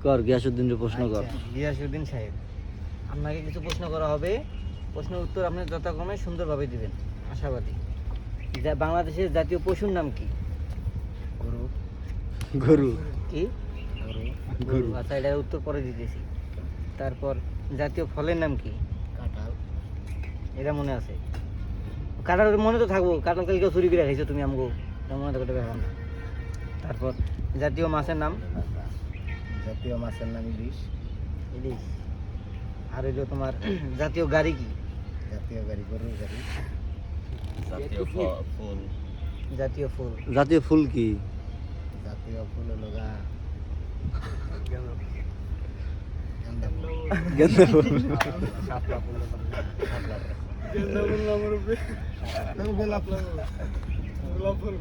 কর গিয়াসউদ্দিনের প্রশ্ন কর। আচ্ছা, গিয়াসউদ্দিন সাহেব, আপনাকে কিছু প্রশ্ন করা হবে। প্রশ্নের উত্তর আপনি যথাক্রমে সুন্দরভাবে দিবেন, আশাবাদী। বাংলাদেশের জাতীয় পশুর নাম কি? গরু। গরু। কি? গরু। আচ্ছা, এটার উত্তর পরে দিতেছি। তারপর জাতীয় ফলের নাম কি? কাঁঠাল। এটা মনে আছে? কাঁঠাল মনে তো থাকবো, কাঁঠাল কালকে চুরি করে খাইছো তুমি আমগো, মনে থাকতে ব্যাপার না। তারপর জাতীয় মাছের নাম? জাতীয় মাছের নাম ইলিশ। ইলিশ। আর হইলো তোমার জাতীয় গাড়ি কি? জাতীয় গাড়ি গরুর গাড়ি। জাতীয় ফুল জাতীয় ফুল? জাতীয় ফুল কি? জাতীয় ফুল হলো গাঁদা ফুল। গেন্দা ফুল। শাপলা ফুল হলো শাপলা ফুল। শাপলা ফুল।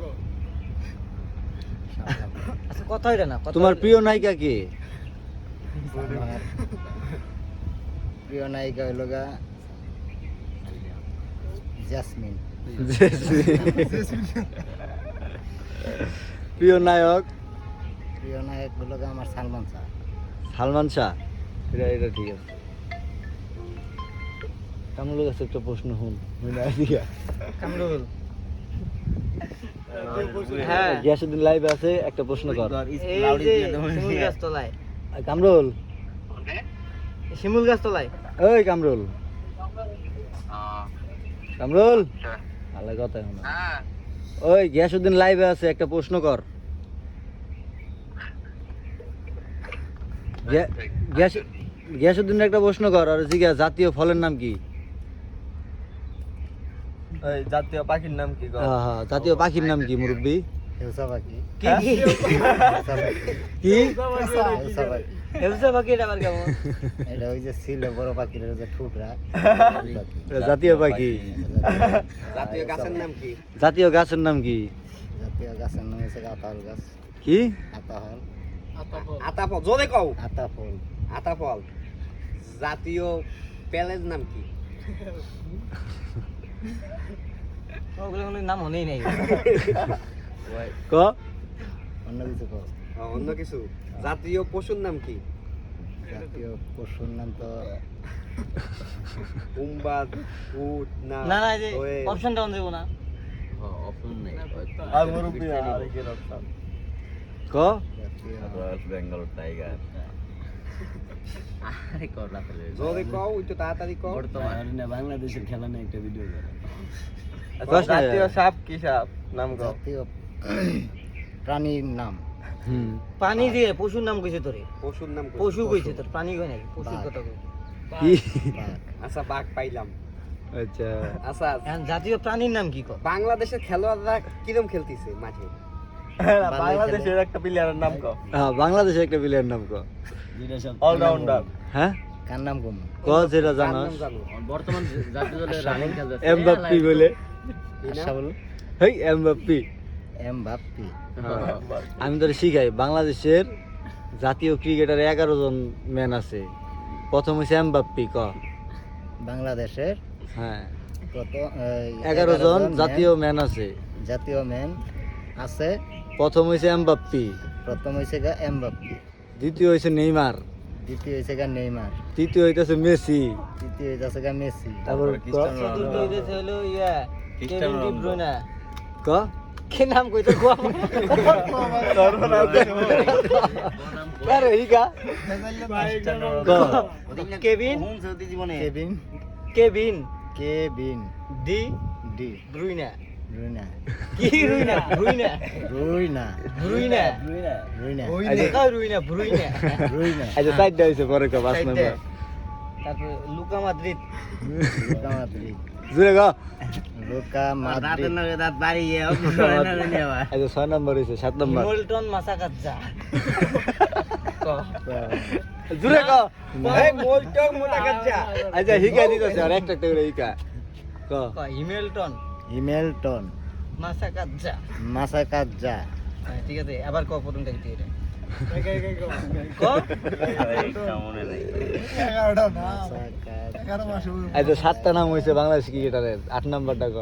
আচ্ছা, কথা হইলো না। কথা তোমার হইলো- প্রিয় নায়িকা কে? আমার প্রিয় নায়িকা হলো জেসমিন। প্রিয় নায়ক? প্রিয় নায়ক হলো আমার সালমান শাহ। সালমান শাহ। এটা ঠিক আছে। কামরুলের কাছে একটা প্রশ্ন শুন। কামরুল। হ্যাঁ, গিয়াসউদ্দিন লাইভ আছে, একটা প্রশ্ন কর। এই যে শিমুল গাছ তলায়, কামরুল, শিমুল গাছ তলায় ওই কামরুল, কামরুল, ভালো কথা এখন। ওই গিয়াসউদ্দিন লাইভে আছে, একটা প্রশ্ন কর। গিয়াসউদ্দিন একটা প্রশ্ন কর। আর জিজ্ঞাসা জাতীয় ফলের নাম কি? জাতীয় পাখির নাম কি? হ্যাঁ, জাতীয় পাখির নাম কি মুরব্বী? হেউসা পাখি। কি কি? হেউসা পাখি। কি? হেউসা পাখি। হেউসা পাখি এটা আবার কেমন? এটা ওই যে ছিল বড় পাখির যে ঠুকরা পাখি। জাতীয় পাখি। জাতীয় গাছের নাম কি? জাতীয় গাছের নাম কি? জাতীয় গাছের নাম হচ্ছে আতাল গাছ। কি? আতাহল। আতাফল। জোরে কও। আতাফল। আতাফল। জাতীয় প্যালের নাম কি? ওগুলো কোনো নাম মনেই নেই। ক। অন্য কিছু কর। অন্য কিছু। জাতীয় পশুর নাম কি? জাতীয় পশুর নাম তো উম্বাদ, উট না? না না, এই যে দোয়েল। অপশনটা অন দেবো না। অপশন নেই। ক। জাতীয় বেঙ্গল টাইগার। জোরে কও, একটু তাড়াতাড়ি কও। বাংলাদেশের খেলা নিয়ে একটা ভিডিও করে। জাতীয় সাপ কি সাপ? নাম কও। জাতীয় প্রাণীর নাম হুম। পানি দিয়ে পশুর নাম কইছে তোরে? পশুর নাম কই? পশু কইছে তোর, প্রাণী কই নাই, পশুর বাঘ। কথা কই। কি? বাঘ। আচ্ছা, বাঘ পাইলাম। আচ্ছা, আচ্ছা, এখন জাতীয় প্রাণীর নাম কি কর? বাংলাদেশের খেলোয়াড়রা কিরম খেলতিছে মাঠে? বাংলাদেশের একটা প্লেয়ারের নাম কও। হ্যাঁ, বাংলাদেশের একটা প্লেয়ার নাম ক। অলরাউন্ডার। হ্যাঁ, কার নাম কম? ক যেটা কার জানাস। নাম জানো? বর্তমান জাতীয় দলের রানিং খেলতেছে এমবাপ্পি বলে। আশা বলো। হেই, এমবাপ্পি। এমবাপ্পি। আমি তোরে শিখাই, বাংলাদেশের জাতীয় ক্রিকেটার 11 জন ম্যান আছে। প্রথম হচ্ছে এমবাপ্পি। ক। বাংলাদেশের হ্যাঁ, কত 11 জন জাতীয় ম্যান আছে। জাতীয় ম্যান আছে। প্রথম হয়েছে এমবাপ্পি, প্রথম হয়েছে এমবাপ্পি, দ্বিতীয় হয়েছে নেইমার, দ্বিতীয় হয়েছে নেইমার, তৃতীয় হইতেছে মেসি, তৃতীয় হয়েছে মেসি, তারপর চতুর্থ হইতেছে হলো কেভিন ডি ব্রুইনা। ক। কি নাম কইতো গো? আরে ইগা ক। Kevin Kevin Kevin Kevin De De Bruyne. রুইনা কি রুইনা? রুইনা রুইনা ব্রুইনা রুইনা কই রুইনা ব্রুইনা। রুইনা আচ্ছা, চারটা হয়েছে, পরে ক 5 চারটে। নম্বর। তারপর লুকা মাদ্রিদ। লুকা মাদ্রিদ জুড়ে ক। লুকা মাদ্রিদ আচ্ছা, 6 নম্বর হয়েছে, 7 নম্বর। হিমলটন মাসাকাজ্জা। জুড়ে ক। এই মোলটক মোটাকাচ্চা। আচ্ছা, হিকা দিতেছে, আর একটা একটা করে হিকা। ক। হিমেলটন হিমেলটন মাসাকাজ্জা। মাসাকাজ্জা ঠিক আছে, আবার ক প্রথমটা কি এটা? ক আচ্ছা, 7টা নাম হয়েছে বাংলাদেশ ক্রিকেটারের, 8 নম্বরটা ক।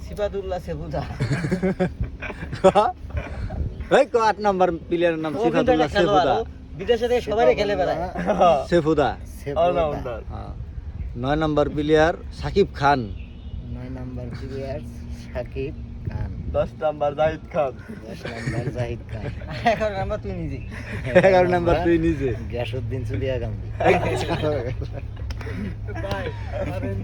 সিফাতুল্লাহ সেবুদা। ক। এই 8 নাম্বার প্লেয়ারের নাম ও কিন্তু সিফাতুল্লাহ একটা খেলোয়াড়, সেফুদা। ও বিদেশে থেকে সবাই খেলে বেড়ায়। সেফুদা। অলরাউন্ডার। হ্যাঁ। 9 number player Shakib Khan. 9 number player Shakib Khan. 10 number Zahid খান। 10 নাম্বার জাহিদ খান। 11 নাম্বার তুই নিজেই। 11 নাম্বার তুই নিজে। গিয়াসউদ্দিন চুলিয়া গান্ধী।